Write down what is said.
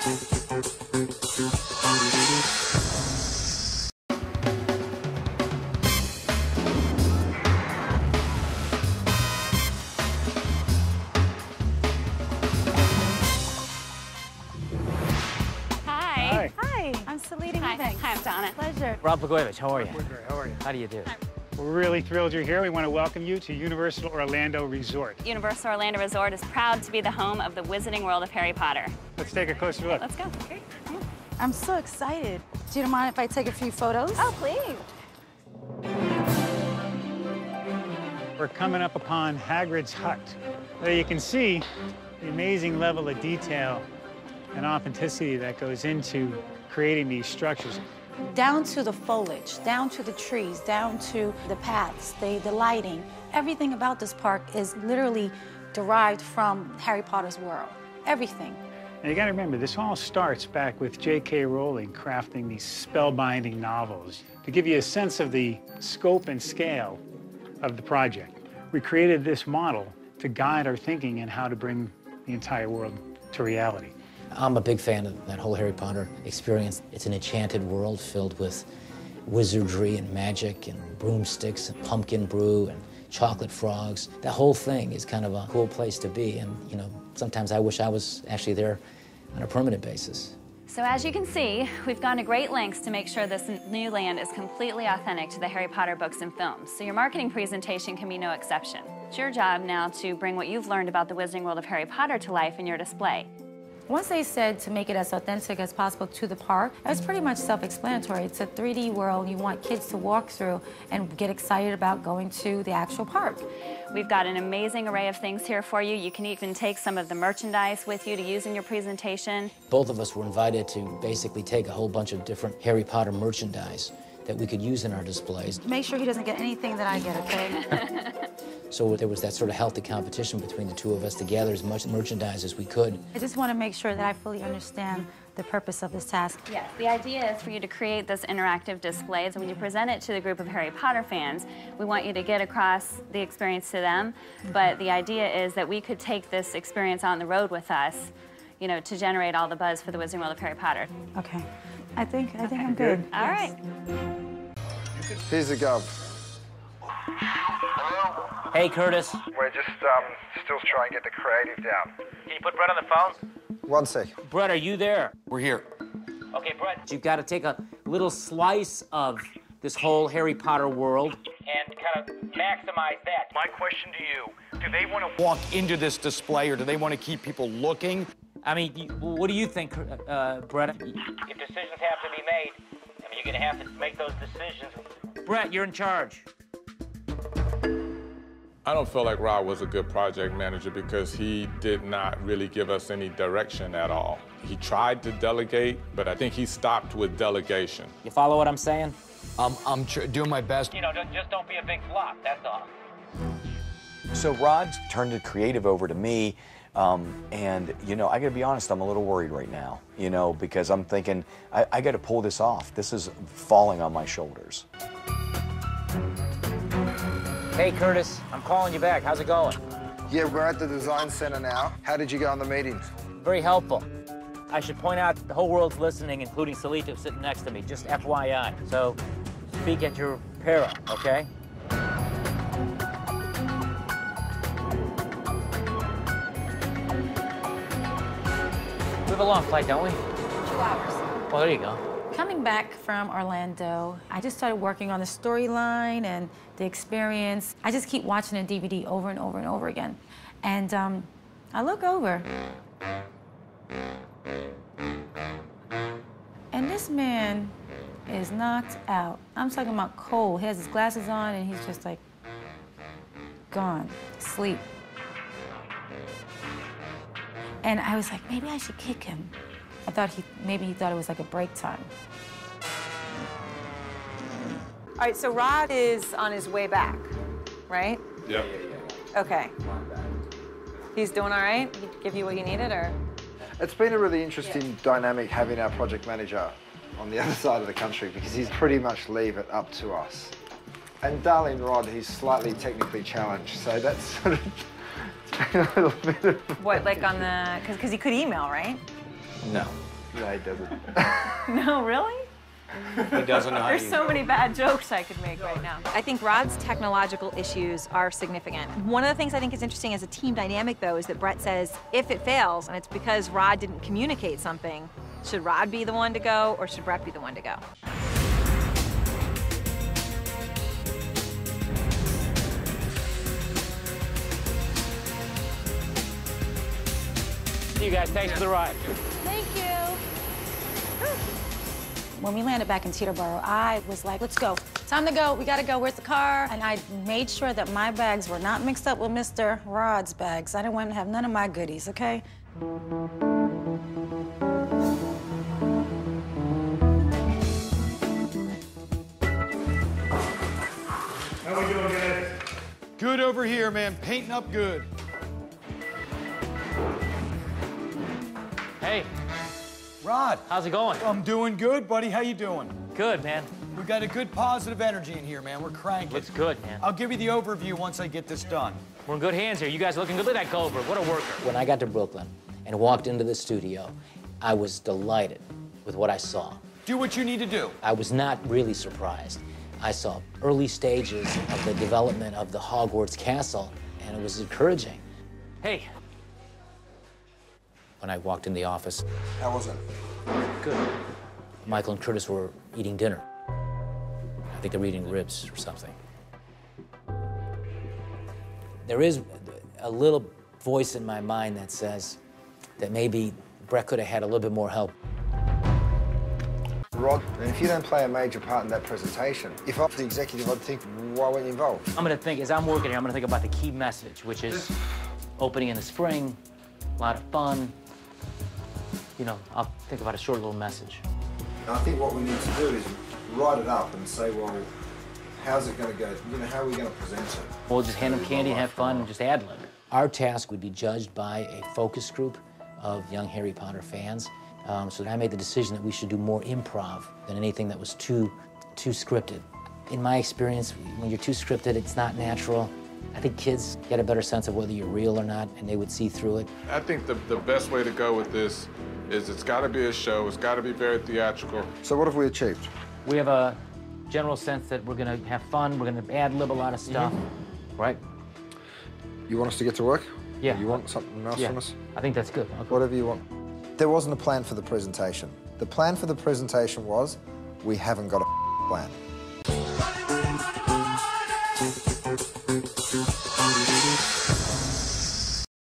Hi, I'm Donna. Pleasure. Rob Blagojevich, how are you? We're great. How are you? How do you do? We're really thrilled you're here. We want to welcome you to Universal Orlando Resort. Universal Orlando Resort is proud to be the home of the Wizarding World of Harry Potter. Let's take a closer look. Let's go. Okay. I'm so excited. Do you mind if I take a few photos? Oh, please. We're coming up upon Hagrid's hut. There you can see the amazing level of detail and authenticity that goes into creating these structures. Down to the foliage, down to the trees, down to the paths, the lighting. Everything about this park is literally derived from Harry Potter's world. Everything. And you got to remember, this all starts back with J.K. Rowling crafting these spellbinding novels to give you a sense of the scope and scale of the project. We created this model to guide our thinking in how to bring the entire world to reality. I'm a big fan of that whole Harry Potter experience. It's an enchanted world filled with wizardry and magic and broomsticks and pumpkin brew and chocolate frogs. That whole thing is kind of a cool place to be, and you know, sometimes I wish I was actually there on a permanent basis. So as you can see, we've gone to great lengths to make sure this new land is completely authentic to the Harry Potter books and films. So your marketing presentation can be no exception. It's your job now to bring what you've learned about the Wizarding World of Harry Potter to life in your display. Once they said to make it as authentic as possible to the park, it was pretty much self-explanatory. It's a 3D world you want kids to walk through and get excited about going to the actual park. We've got an amazing array of things here for you. You can even take some of the merchandise with you to use in your presentation. Both of us were invited to basically take a whole bunch of different Harry Potter merchandise that we could use in our displays. Make sure he doesn't get anything that I get, okay? So there was that sort of healthy competition between the two of us to gather as much merchandise as we could. I just want to make sure that I fully understand the purpose of this task. Yes, the idea is for you to create this interactive display. So when you present it to the group of Harry Potter fans, we want you to get across the experience to them. But the idea is that we could take this experience on the road with us, you know, to generate all the buzz for the Wizarding World of Harry Potter. Okay. I think I'm good. All right. Here's the gov. Hey, Curtis. We're just still trying to get the creative down. Can you put Brett on the phone? 1 sec. Brett, are you there? We're here. Okay, Brett. You've got to take a little slice of this whole Harry Potter world and kind of maximize that. My question to you, do they want to walk into this display or do they want to keep people looking? I mean, what do you think, Brett? If decisions have to be made, I mean, you're going to have to make those decisions. Brett, you're in charge. I don't feel like Rob was a good project manager because he did not really give us any direction at all. He tried to delegate, but I think he stopped with delegation. You follow what I'm saying? I'm doing my best. You know, just don't be a big flop, that's all. So Rod's turned the creative over to me, and, you know, I gotta be honest, I'm a little worried right now, you know, because I'm thinking, I gotta pull this off. This is falling on my shoulders. Hey, Curtis, I'm calling you back. How's it going? Yeah, we're at the design center now. How did you go on the meetings? Very helpful. I should point out the whole world's listening, including Salito sitting next to me, just FYI. So speak at your peril, okay? We have a long flight, don't we? 2 hours. Well, there you go. Coming back from Orlando, I just started working on the storyline and the experience. I just keep watching a DVD over and over and over again. And I look over. And this man is knocked out. I'm talking about cold. He has his glasses on and he's just like gone, asleep. And I was like, maybe I should kick him. I thought maybe he thought it was like a break time. All right, so Rod is on his way back, right? Yep. Okay. He's doing all right? He give you what you needed, or? It's been a really interesting dynamic having our project manager on the other side of the country because he's pretty much leave it up to us. And darling Rod, he's slightly technically challenged, so that's sort of a little bit of... What, like on the, because he could email, right? No. No, he doesn't. No, really? He doesn't know how There's to so many bad jokes I could make right now. I think Rod's technological issues are significant. One of the things I think is interesting as a team dynamic, though, is that Brett says if it fails and it's because Rod didn't communicate something, should Rod be the one to go or should Brett be the one to go? See you guys. Thanks for the ride. Thank you. When we landed back in Teterboro, I was like, let's go. Time to go. We got to go. Where's the car? And I made sure that my bags were not mixed up with Mr. Rod's bags. I didn't want him to have none of my goodies, okay? How we doing, guys? Good over here, man. Painting up good. Hey, Rod. how's it going? I'm doing good, buddy. How you doing? Good, man. We got a good positive energy in here, man. We're cranking. Looks good, man. I'll give you the overview once I get this done. We're in good hands here. You guys are looking good. Look at that Goldberg. What a worker. When I got to Brooklyn and walked into the studio, I was delighted with what I saw. Do what you need to do. I was not really surprised. I saw early stages of the development of the Hogwarts castle, and it was encouraging. Hey. When I walked in the office, How was it? Good. Michael and Curtis were eating dinner. I think they were eating ribs or something. There is a little voice in my mind that says that maybe Brett could have had a little bit more help. Rod, and if you don't play a major part in that presentation, if I'm the executive, I'd think, why weren't you involved? I'm gonna think, as I'm working here, I'm gonna think about the key message, which is opening in the spring, a lot of fun. You know, I'll think about a short little message. I think what we need to do is write it up and say, well, how's it going to go? You know, how are we going to present it? We'll just hand them candy and have fun and just ad-lib. Our task would be judged by a focus group of young Harry Potter fans. So that I made the decision that we should do more improv than anything that was too scripted. In my experience, when you're too scripted, it's not natural. I think kids get a better sense of whether you're real or not, and they would see through it. I think the best way to go with this is it's got to be a show. It's got to be very theatrical. So what have we achieved? We have a general sense that we're gonna have fun, we're gonna ad-lib a lot of stuff, right? You want us to get to work? Yeah. You want something else from us? I think that's good. Okay. Whatever you want. There wasn't a plan for the presentation. The plan for the presentation was, we haven't got a plan.